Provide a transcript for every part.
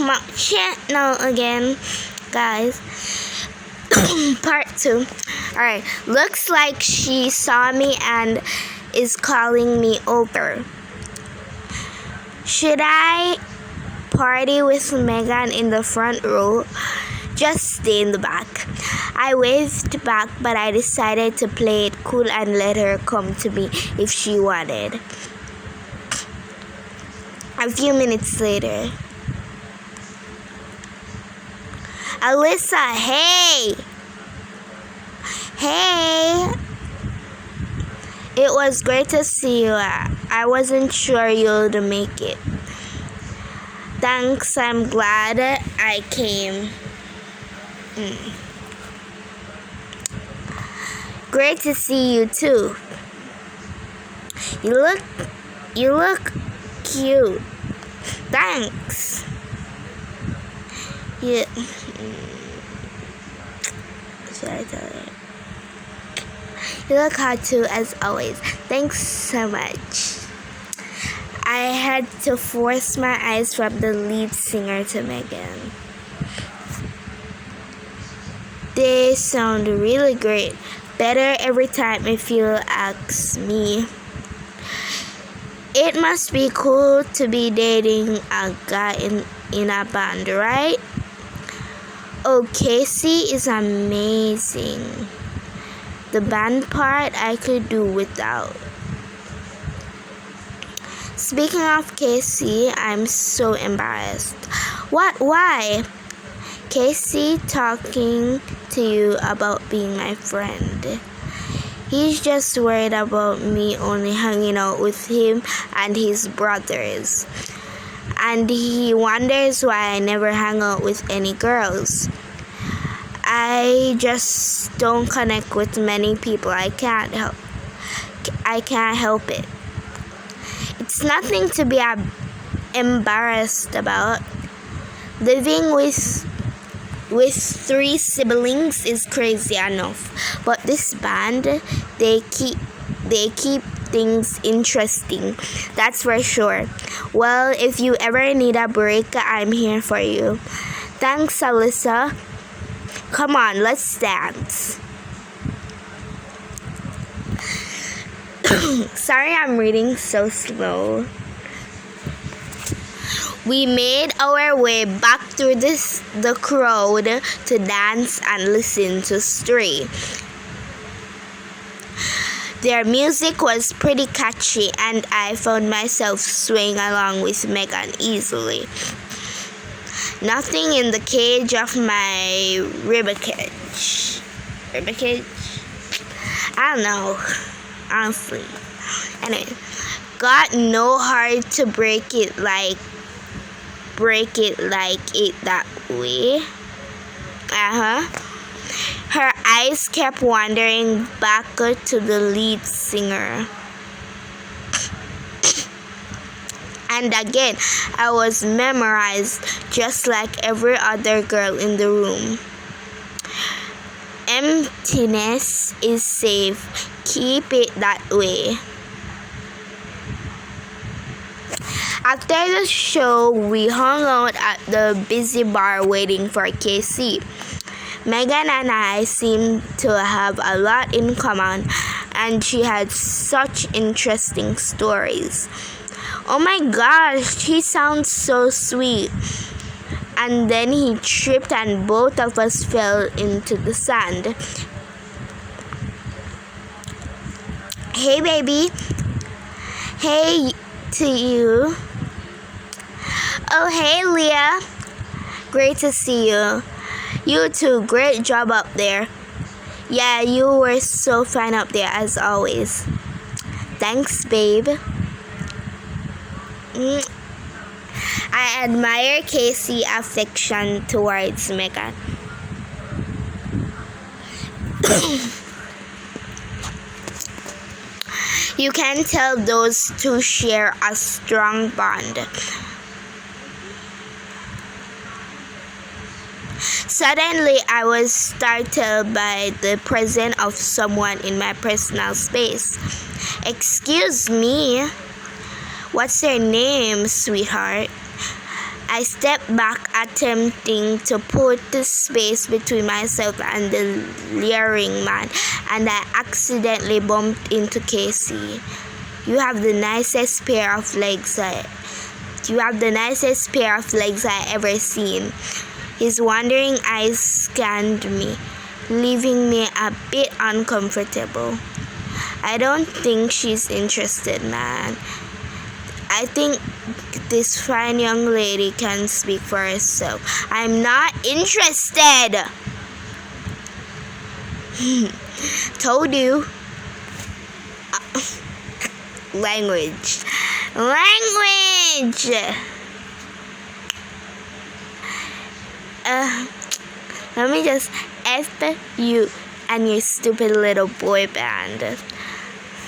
my channel again, guys. Part 2. Alright, looks like she saw me and is calling me over. Should I party with Megan in the front row? Just stay in the back. I waved back, but I decided to play it cool and let her come to me if she wanted. A few minutes later, Alyssa, hey! Hey! It was great to see you. I wasn't sure you'd make it. Thanks, I'm glad I came. Great to see you too. You look cute. Thanks. Yeah. Should I tell her? You look hot too, as always. Thanks so much. I had to force my eyes from the lead singer to Megan. They sound really great. Better every time if you ask me. It must be cool to be dating a guy in a band, right? Oh, Casey is amazing. The band part I could do without. Speaking of Casey, I'm so embarrassed. What? Why? Casey talking to you about being my friend. He's just worried about me only hanging out with him and his brothers. And he wonders why I never hang out with any girls. I just don't connect with many people. I can't help it. It's nothing to be embarrassed about. Living with 3 siblings is crazy enough, but this band, they keep things interesting, that's for sure. Well, if you ever need a break, I'm here for you. Thanks, Alyssa. Come on, let's dance. Sorry, I'm reading so slow. We made our way back through the crowd to dance and listen to Stray. Their music was pretty catchy, and I found myself swaying along with Megan easily. Nothing in the cage of my ribcage. I don't know, honestly. Anyway, got no heart to break it like it that way. Her eyes kept wandering back to the lead singer. And again, I was memorized just like every other girl in the room. Emptiness is safe. Keep it that way. After the show, we hung out at the busy bar waiting for Casey. Megan and I seemed to have a lot in common, and she had such interesting stories. Oh my gosh, he sounds so sweet. And then he tripped and both of us fell into the sand. Hey baby. Hey to you. Oh hey Leah. Great to see you. You too, great job up there. Yeah, you were so fine up there as always. Thanks, babe. I admire Casey's affection towards Megan. You can tell those two share a strong bond. Suddenly, I was startled by the presence of someone in my personal space. Excuse me, what's your name, sweetheart? I stepped back, attempting to put the space between myself and the leering man, and I accidentally bumped into Casey. You have the nicest pair of legs I ever seen. His wandering eyes scanned me, leaving me a bit uncomfortable. I don't think she's interested, man. I think this fine young lady can speak for herself. I'm not interested. Told you. Language. Let me just F you and your stupid little boy band.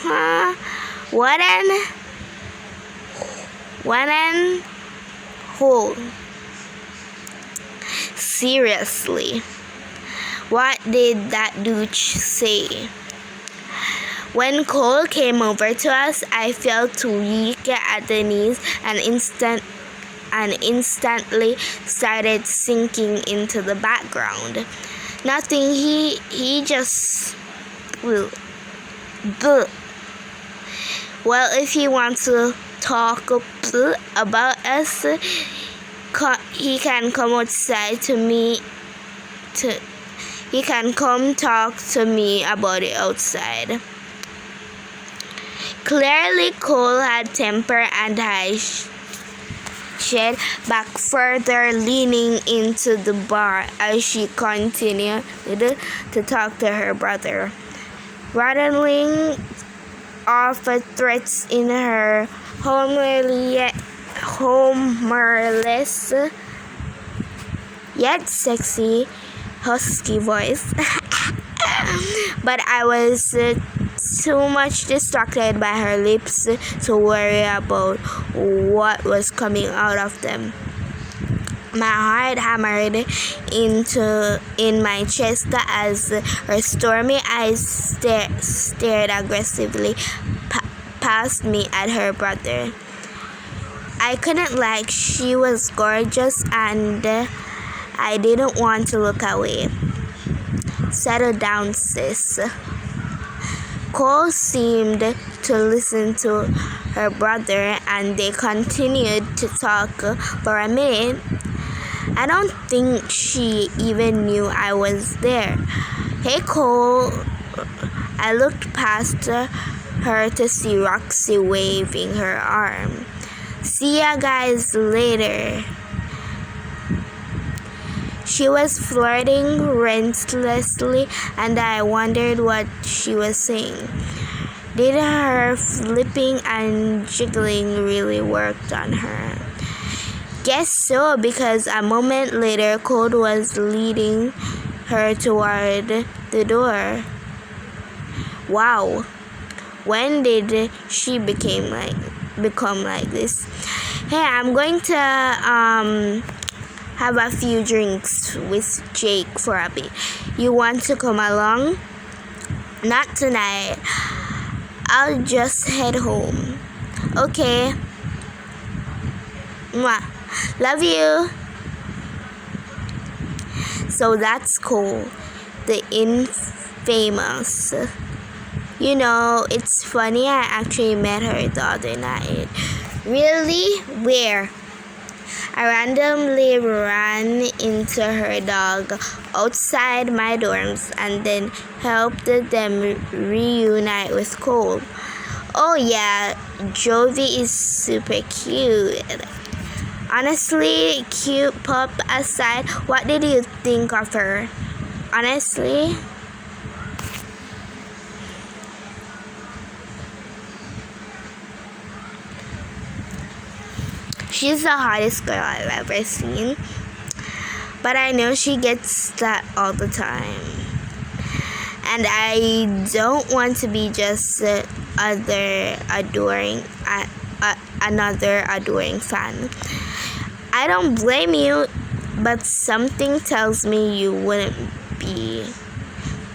Huh? What an hole. Seriously. What did that douche say? When Cole came over to us, I felt weak at the knees and instantly started sinking into the background. Nothing, he just... Well, if he wants to talk about us, he can come outside to me. He can come talk to me about it outside. Clearly, Cole had temper, and I shed back further, leaning into the bar as she continued to talk to her brother, rattling off threats in her humorless yet sexy husky voice. But I was too much distracted by her lips to worry about what was coming out of them. My heart hammered in my chest as her stormy eyes stared aggressively past me at her brother. I couldn't like she was gorgeous and I didn't want to look away. Settle down, sis. Cole seemed to listen to her brother and they continued to talk for a minute. I don't think she even knew I was there. Hey, Cole. I looked past her to see Roxy waving her arm. See ya guys later. She was flirting relentlessly and I wondered what she was saying. Did her flipping and jiggling really work on her? Guess so, because a moment later Cole was leading her toward the door. Wow. When did she become like this? Hey, I'm going to have a few drinks with Jake for a bit. You want to come along? Not tonight. I'll just head home. Okay. Mwah. Love you. So that's Cole, the infamous. You know, it's funny, I actually met her the other night. Really? Where? I randomly ran into her dog outside my dorms and then helped them reunite with Cole. Oh yeah, Jovi is super cute. Honestly, cute pup aside, what did you think of her? Honestly? She's the hottest girl I've ever seen. But I know she gets that all the time. And I don't want to be just another adoring fan. I don't blame you, but something tells me you wouldn't be.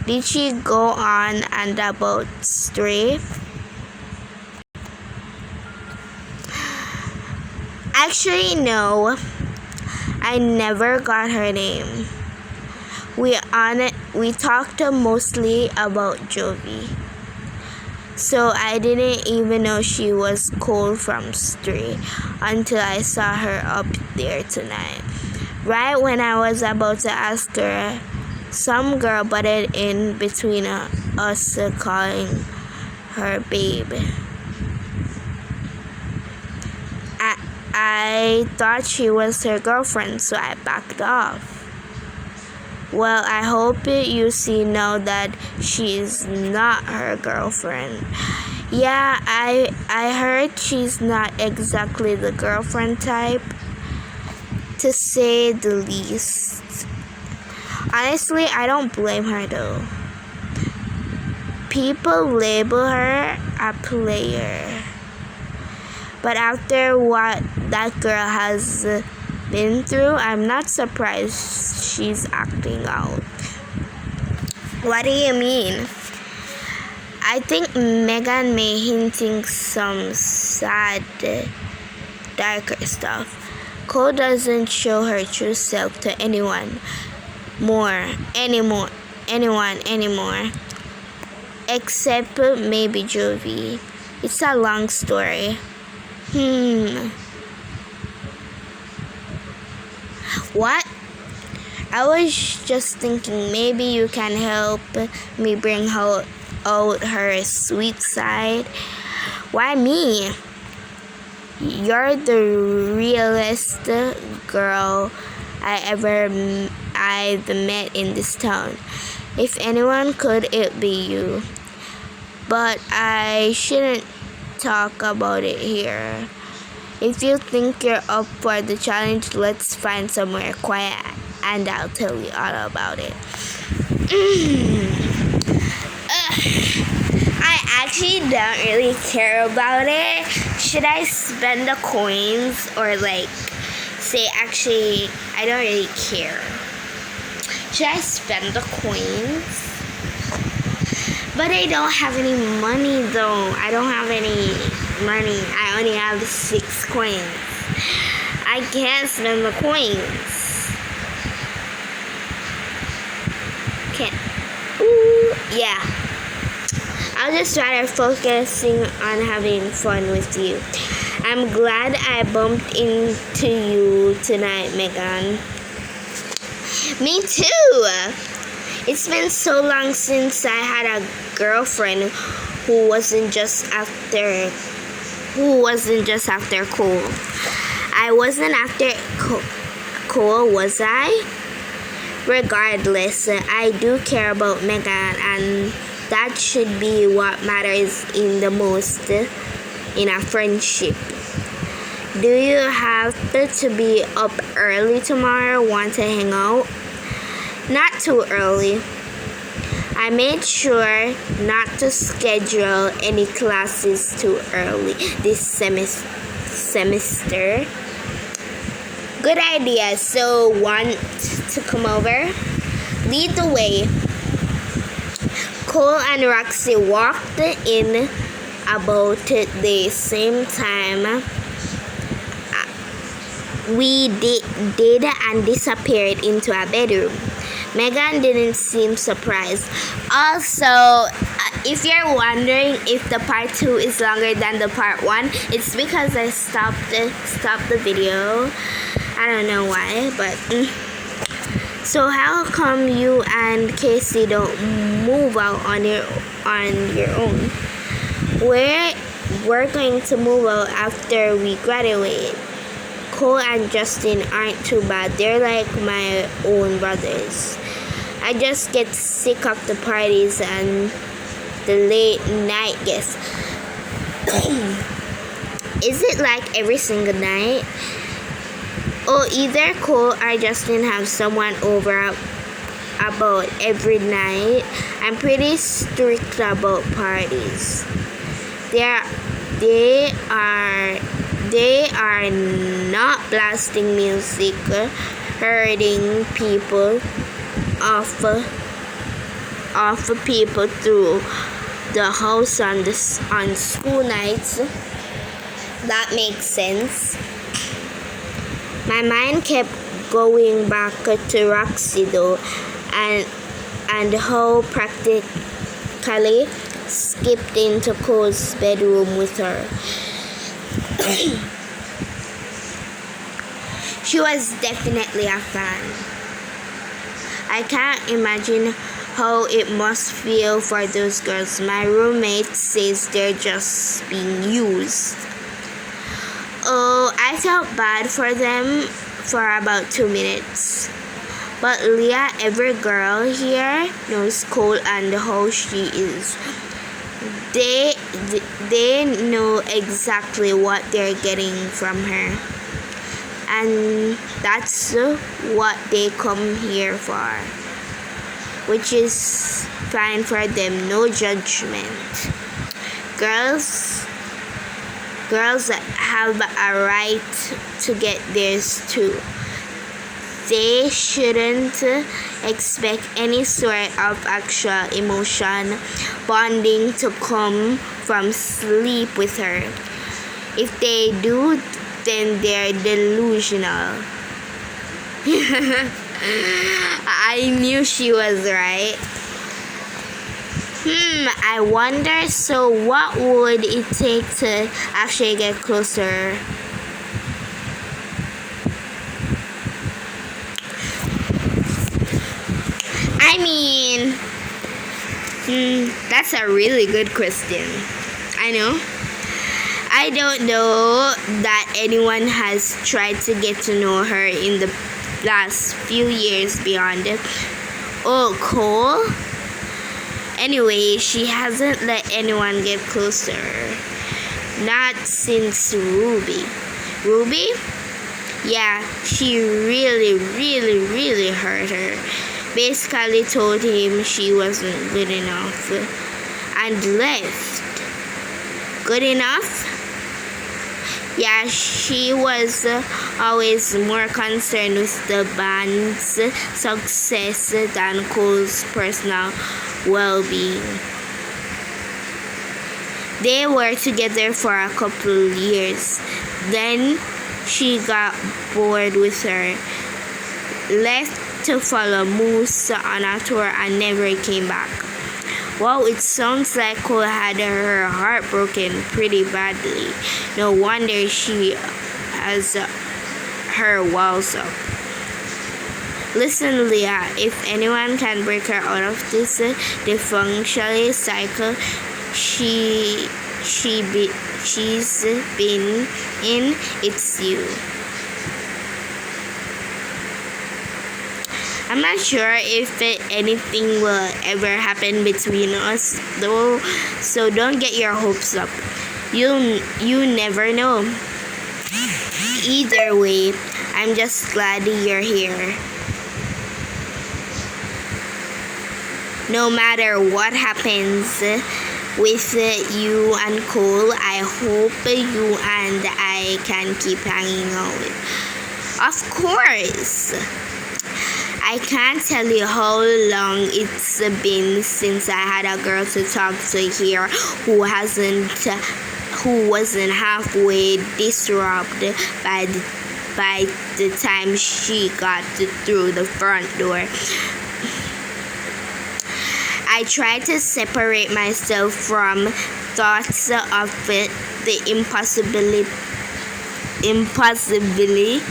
Did she go on and about stray? Actually, no. I never got her name. We talked mostly about Jovi. So I didn't even know she was Cole from Stray until I saw her up there tonight. Right when I was about to ask her, some girl butted in between us, calling her babe. I thought she was her girlfriend, so I backed off. Well, I hope you see now that she's not her girlfriend. Yeah, I heard she's not exactly the girlfriend type, to say the least. Honestly, I don't blame her though. People label her a player. But after what that girl has been through, I'm not surprised she's acting out. What do you mean? I think Megan may hinting some sad, darker stuff. Cole doesn't show her true self to anyone anymore. Except maybe Jovi. It's a long story. What? I was just thinking maybe you can help me bring out her sweet side. Why me? You're the realest girl I've met in this town. If anyone could, it'd be you. But I shouldn't talk about it here. If you think you're up for the challenge, let's find somewhere quiet and I'll tell you all about it. I actually don't really care about it. Should I spend the coins or say actually I don't really care? Should I spend the coins? But I don't have any money though. I don't have any money. I only have 6 coins. I can't spend the coins. Can't. Ooh, yeah. I'll just rather focusing on having fun with you. I'm glad I bumped into you tonight, Megan. Me too. It's been so long since I had a girlfriend who wasn't just after Cole. I wasn't after Cole, was I? Regardless, I do care about Megan, and that should be what matters in the most in a friendship. Do you have to be up early tomorrow? Want to hang out? Not too early. I made sure not to schedule any classes too early this semester. Good idea. So, want to come over? Lead the way. Cole and Roxy walked in about the same time we did and disappeared into a bedroom. Megan didn't seem surprised. Also, if you're wondering if the part 2 is longer than the part 1, it's because I stopped the video. I don't know why, but so how come you and Casey don't move out on your own? We're going to move out after we graduate. Cole and Justin aren't too bad. They're like my own brothers. I just get sick of the parties and the late night guests. Is it like every single night? Or either Cole or Justin have someone over about every night. I'm pretty strict about parties. They are not blasting music, hurting people off people through the house on school nights. That makes sense. My mind kept going back to Roxy though, and Ho practically skipped into Cole's bedroom with her. She was definitely a fan. I can't imagine how it must feel for those girls. My roommate says they're just being used. Oh, I felt bad for them for about 2 minutes. But Leah, every girl here knows Cole and how she is. They know exactly what they're getting from her. And that's what they come here for. Which is fine for them, no judgment. Girls have a right to get theirs too. They shouldn't expect any sort of actual emotion bonding to come from sleep with her. If they do, then they're delusional. I knew she was right. I wonder, so what would it take to actually get closer? I mean, that's a really good question. I know. I don't know that anyone has tried to get to know her in the last few years beyond Cole. Anyway, she hasn't let anyone get closer. Not since Ruby. Ruby? Yeah, she really hurt her. Basically told him she wasn't good enough and left. Good enough? Yeah, she was always more concerned with the band's success than Cole's personal well-being. They were together for a couple years. Then she got bored with her, left to follow Moose on a tour and never came back. Wow, it sounds like Cole had her heart broken pretty badly. No wonder she has her walls up. Listen, Leah, if anyone can break her out of this dysfunctional cycle she's been in, it's you. I'm not sure if anything will ever happen between us though, so don't get your hopes up. You never know. Either way, I'm just glad you're here. No matter what happens with you and Cole, I hope you and I can keep hanging out. Of course. I can't tell you how long it's been since I had a girl to talk to here who wasn't halfway disrupted by the time she got through the front door. I try to separate myself from thoughts of the impossibility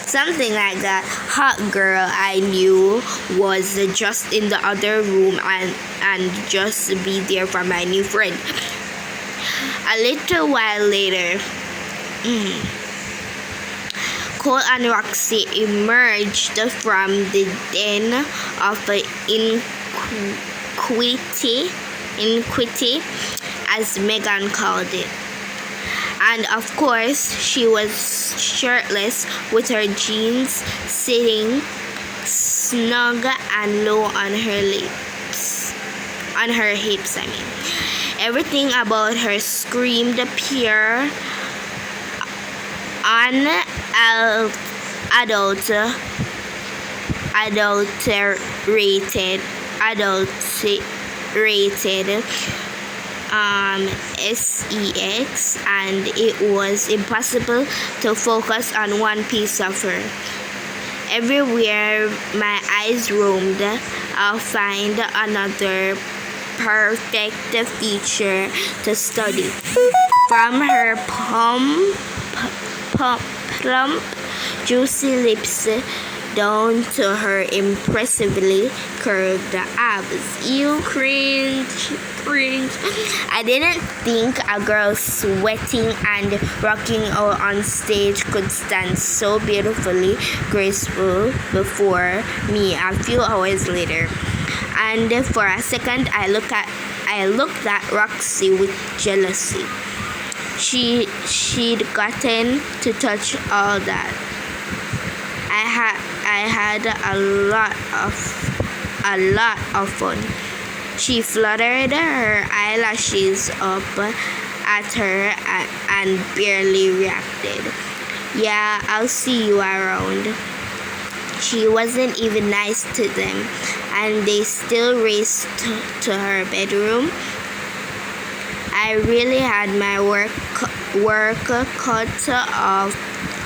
something like that hot girl I knew was just in the other room and just be there for my new friend. A little while later, Cole and Roxy emerged from the den of iniquity, as Megan called it. And of course, she was shirtless with her jeans sitting snug and low on her hips. Everything about her screamed pure, adulterated sex, and it was impossible to focus on one piece of her. Everywhere my eyes roamed, I'll find another perfect feature to study. From her plump, juicy lips down to her impressively curved abs. You cringe. I didn't think a girl sweating and rocking out on stage could stand so beautifully graceful before me a few hours later. And for a second I looked at Roxy with jealousy. She'd gotten to touch all that. I had a lot of fun. She fluttered her eyelashes up at her and barely reacted. Yeah, I'll see you around. She wasn't even nice to them, and they still raced to her bedroom. I really had my work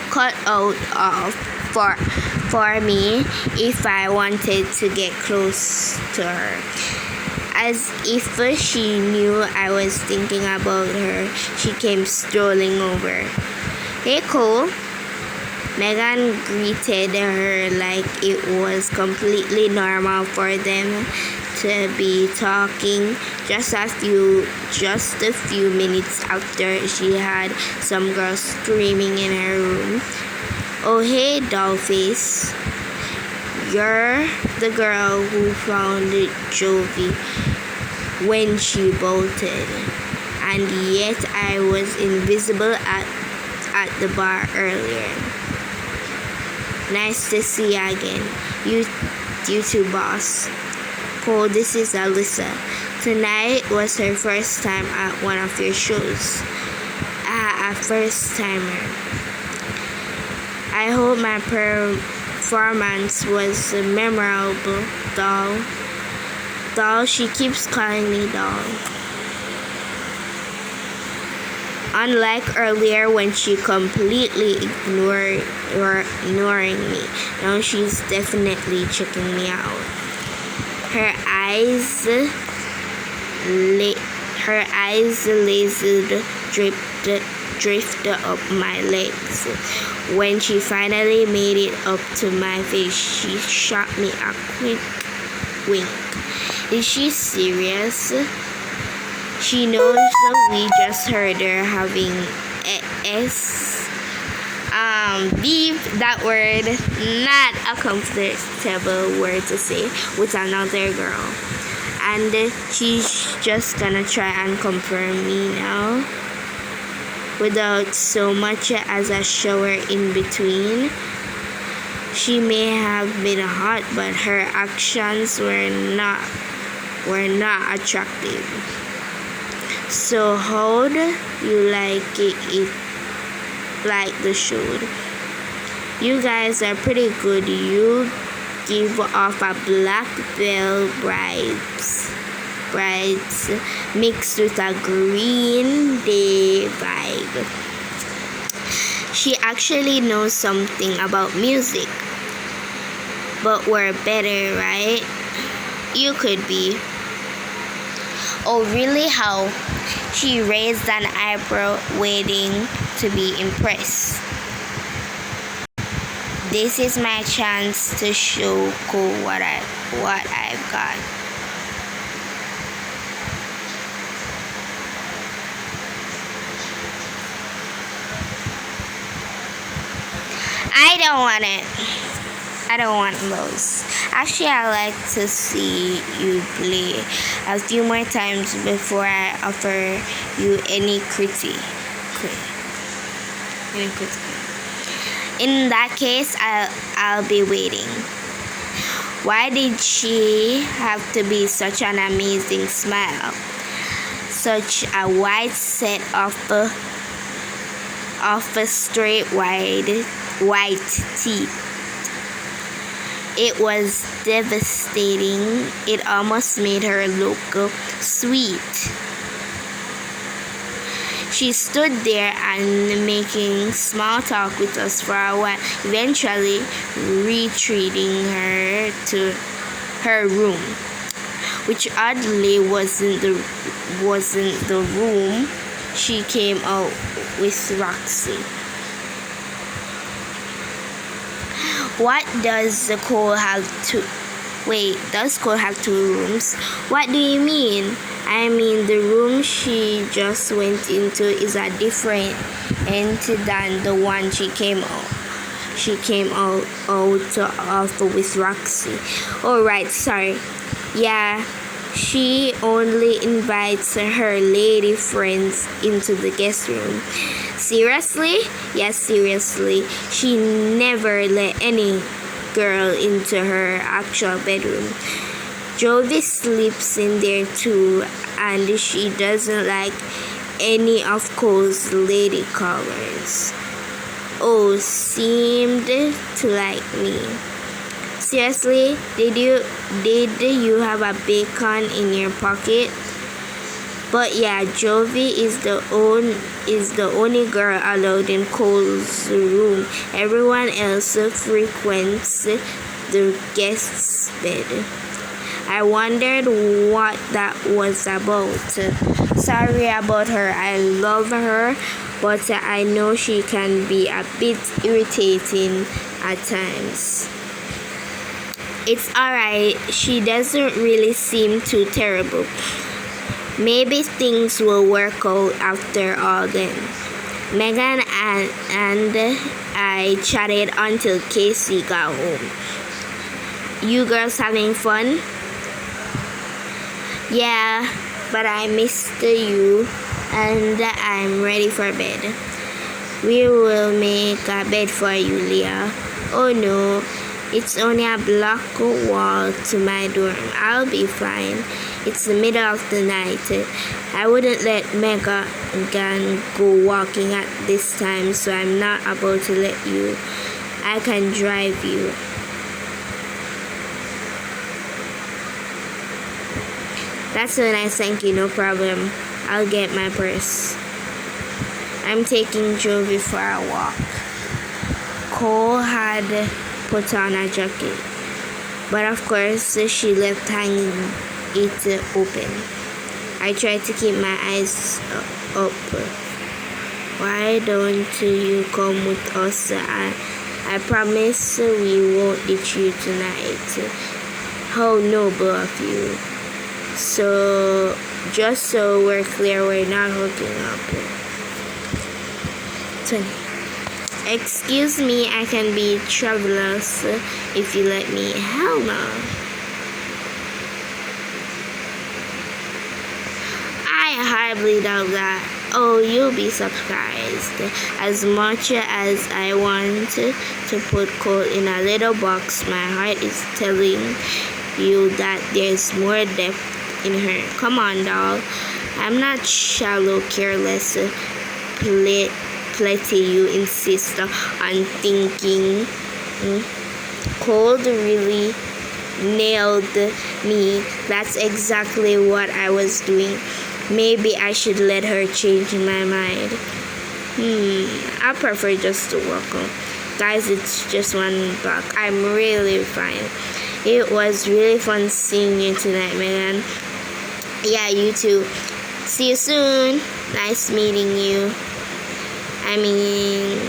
cut out for me if I wanted to get close to her. As if she knew I was thinking about her, she came strolling over. Hey, Cole. Megan greeted her like it was completely normal for them to be talking just a few minutes after she had some girl screaming in her room. Oh, hey, dollface. You're the girl who found Jovi when she bolted, and yet I was invisible at the bar earlier. Nice to see you again. You too, boss. Cole, this is Alyssa. Tonight was her first time at one of your shows. A first timer. I hope my performance was memorable, doll. Doll, she keeps calling me doll. Unlike earlier when she completely ignoring me, now she's definitely checking me out. Her eyes lasered drifted up my legs. When she finally made it up to my face, she shot me a quick wink. Is she serious? She knows we just heard her having beef, that word, not a comfortable word to say with another girl. And she's just gonna try and confirm me now without so much as a shower in between. She may have been hot, but her actions were not attractive. So how'd you like the show? You guys are pretty good. You give off a black veil brides mixed with a Green Day vibe. She actually knows something about music. But we're better, right? You could be. Oh, really? How? She raised an eyebrow, waiting to be impressed. This is my chance to show Cole what I've got. I don't want it. I don't want those. Actually, I like to see you play a few more times before I offer you any critique. In that case, I'll be waiting. Why did she have to be such an amazing smile? Such a wide set of straight white teeth. It was devastating. It almost made her look sweet. She stood there and making small talk with us for a while, eventually retreating her to her room, which oddly wasn't the room she came out with Roxy. What does the Cole have to... Wait, does Cole have 2 rooms? What do you mean? I mean, the room she just went into is a different entity than the one she came out of with Roxy. Oh, right, sorry. Yeah, she only invites her lady friends into the guest room. Seriously? Yes, seriously. She never let any girl into her actual bedroom. Jovi sleeps in there too, and she doesn't like any of Cole's lady callers. Oh, seemed to like me. Seriously, did you have a bacon in your pocket? But yeah, Jovi is the only girl allowed in Cole's room. Everyone else frequents the guest's bed. I wondered what that was about. Sorry about her. I love her, but I know she can be a bit irritating at times. It's alright. She doesn't really seem too terrible. Maybe things will work out after all then. Megan and I chatted until Casey got home. You girls having fun? Yeah, but I missed you and I'm ready for bed. We will make a bed for you, Leah. Oh no, it's only a block wall to my dorm. I'll be fine. It's the middle of the night. I wouldn't let Megan go walking at this time, so I'm not about to let you. I can drive you. That's so nice, thank you, no problem. I'll get my purse. I'm taking Jovi for a walk. Cole had put on a jacket, but of course she left hanging it open. I tried to keep my eyes up. Why don't you come with us? I promise we won't ditch you tonight. How noble of you. So, just so we're clear, we're not hooking up. 20. Excuse me, I can be travelers if you let me. Hell no. I hardly doubt that. Oh, you'll be surprised. As much as I want to put Cole in a little box, my heart is telling you that there's more depth in her. Come on, doll. I'm not shallow, careless, plenty you insist on thinking. Cold really nailed me. That's exactly what I was doing. Maybe I should let her change my mind. I prefer just to walk home. Guys, it's just 1 block. I'm really fine. It was really fun seeing you tonight, Megan. Yeah, you too. See you soon. Nice meeting you. I mean,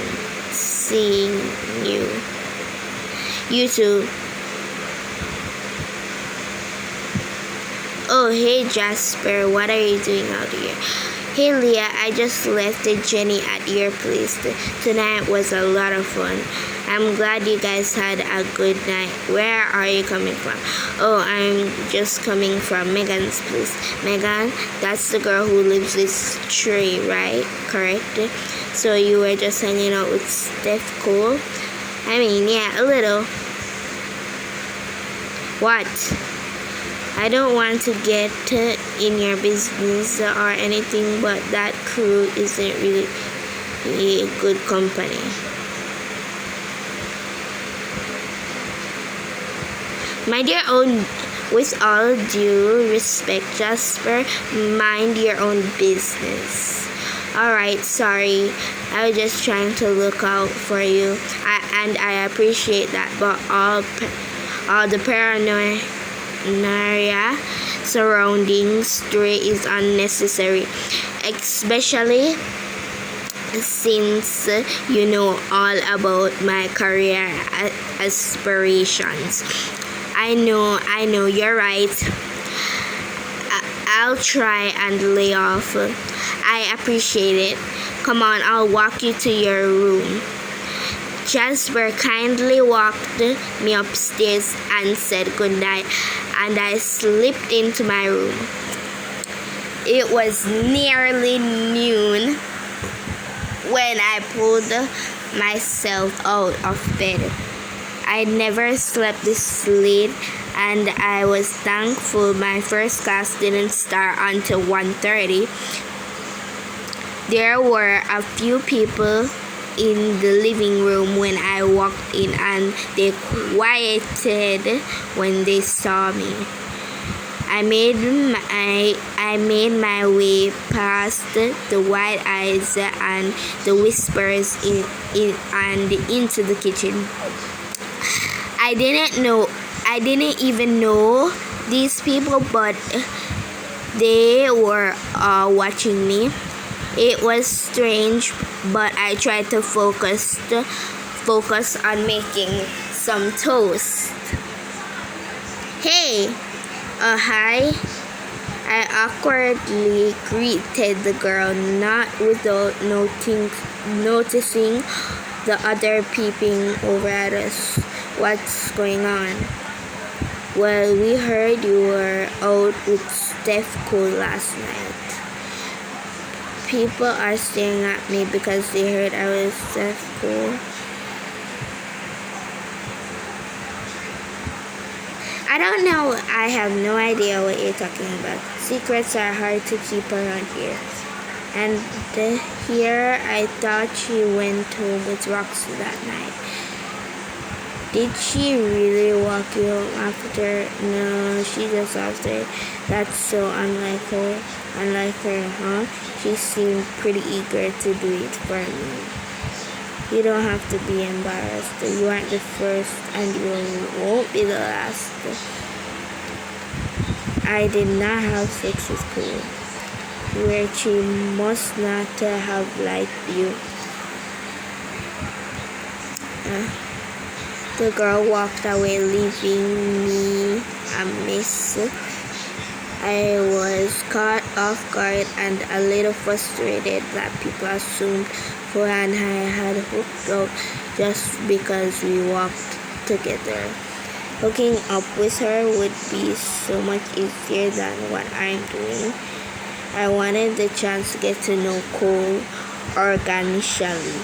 seeing you. You too. Oh, hey Jasper, what are you doing out here? Hey Leah, I just left Jenny at your place. Tonight was a lot of fun. I'm glad you guys had a good night. Where are you coming from? Oh, I'm just coming from Megan's place. Megan, that's the girl who lives with Trey, right? Correct? So you were just hanging out with Steph Cole? I mean, yeah, a little. What? I don't want to get in your business or anything, but that crew isn't really a good company. My dear own, with all due respect, Jasper, mind your own business. Alright, sorry. I was just trying to look out for you. And I appreciate that, but all the paranoia surrounding story is unnecessary, especially since you know all about my career aspirations. I know, you're right. I'll try and lay off. I appreciate it. Come on, I'll walk you to your room. Jasper kindly walked me upstairs and said goodnight, and I slipped into my room. It was nearly noon when I pulled myself out of bed. I never slept this late, and I was thankful my first class didn't start until 1:30. There were a few people in the living room when I walked in, and they quieted when they saw me. I made my way past the wide eyes and the whispers and into the kitchen. I didn't even know these people, but they were watching me. It was strange, but I tried to focus on making some toast. Hey, hi. I awkwardly greeted the girl, not without noticing the other peeping over at us. What's going on? Well, we heard you were out with Steph Cole last night. People are staring at me because they heard I was Steph Cole. I don't know. I have no idea what you're talking about. Secrets are hard to keep around here. And here I thought she went home with Roxy that night. Did she really walk you home after? No, she just after. That's so unlike her. Unlike her, huh? She seemed pretty eager to do it for me. You don't have to be embarrassed. You aren't the first, and you won't be the last. I did not have sex with Cole. Where she must not have liked you. The girl walked away, leaving me a mess. I was caught off guard and a little frustrated that people assumed Cole and I had hooked up just because we walked together. Hooking up with her would be so much easier than what I'm doing. I wanted the chance to get to know Cole organically.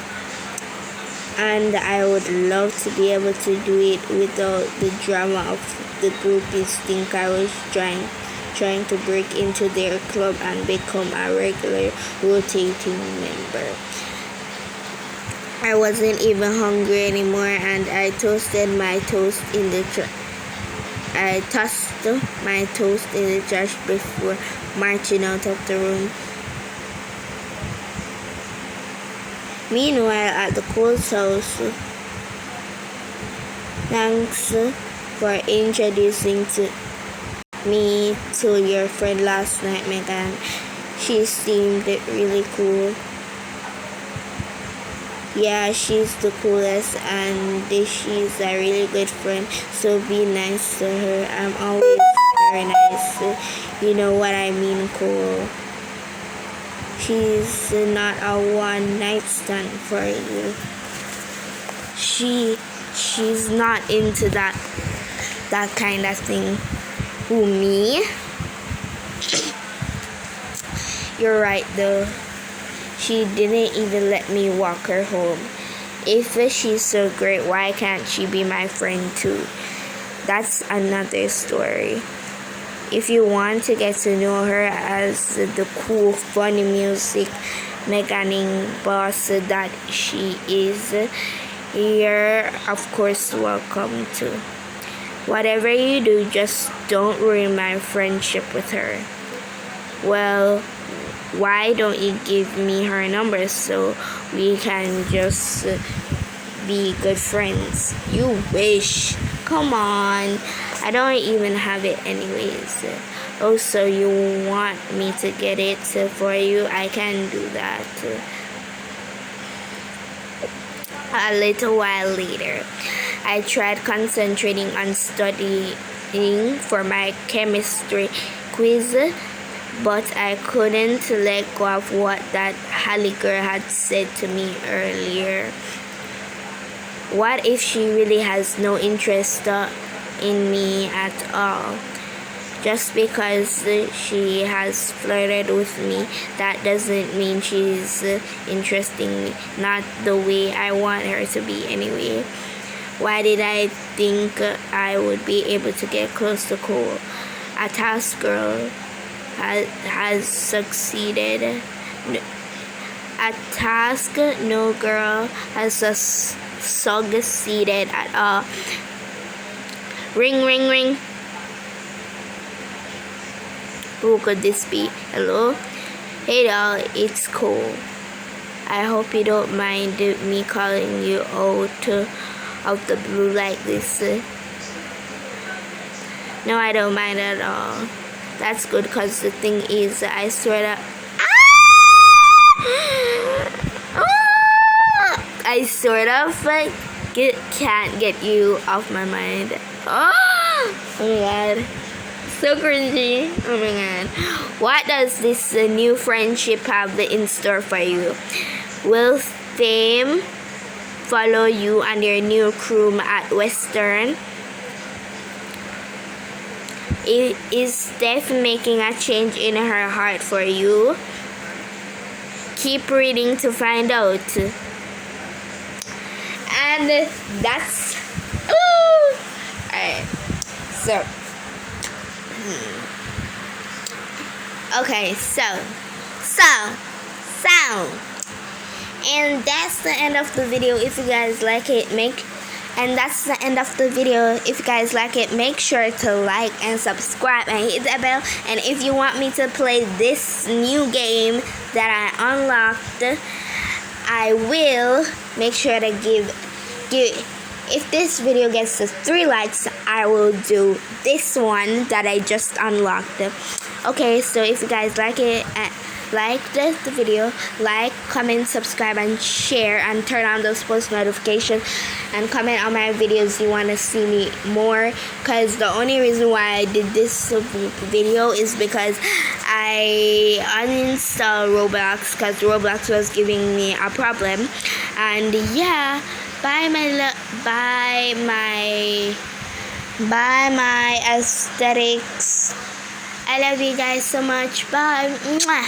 And I would love to be able to do it without the drama of the groupies think I was trying to break into their club and become a regular rotating member. I wasn't even hungry anymore, and I tossed my toast in the trash before marching out of the room. Meanwhile, at the Cole's house, thanks for introducing me to your friend last night, Megan. She seemed really cool. Yeah, she's the coolest, and she's a really good friend, so be nice to her. I'm always very nice. You know what I mean, Cole. She's not a one-night stand for you. She's not into that kind of thing. Who, me? You're right though. She didn't even let me walk her home. If she's so great, why can't she be my friend too? That's another story. If you want to get to know her as the cool, funny music Meganing boss that she is, you're of course welcome to. Whatever you do, just don't ruin my friendship with her. Well, why don't you give me her number so we can just be good friends? You wish. Come on. I don't even have it anyways. Also, you want me to get it for you? I can do that. A little while later, I tried concentrating on studying for my chemistry quiz, but I couldn't let go of what that Hallie girl had said to me earlier. What if she really has no interest in me at all? Just because she has flirted with me, that doesn't mean she's interested in me. Not the way I want her to be anyway. Why did I think I would be able to get close to Cole? A task girl has succeeded. A task no girl has succeeded at all. Ring, ring, ring. Who could this be? Hello? Hey doll, it's Cole. I hope you don't mind me calling you out of the blue like this. No, I don't mind at all. That's good, because the thing is, I swear that I sort of can't get you off my mind. Oh my god. So cringy. Oh my god. What does this new friendship have in store for you? Will fame follow you and your new crew at Western? Is Steph making a change in her heart for you? Keep reading to find out. And that's alright. So okay, so and that's the end of the video. If you guys like it, make sure to like and subscribe and hit that bell. And if you want me to play this new game that I unlocked, I will make sure to give if this video gets to 3 likes, I will do this one that I just unlocked. Okay, so if you guys like it, like the video, like, comment, subscribe, and share, and turn on those post notifications, and comment on my videos you want to see me more, because the only reason why I did this video is because I uninstalled Roblox because Roblox was giving me a problem. And yeah, bye my aesthetics. I love you guys so much. Bye. Mwah.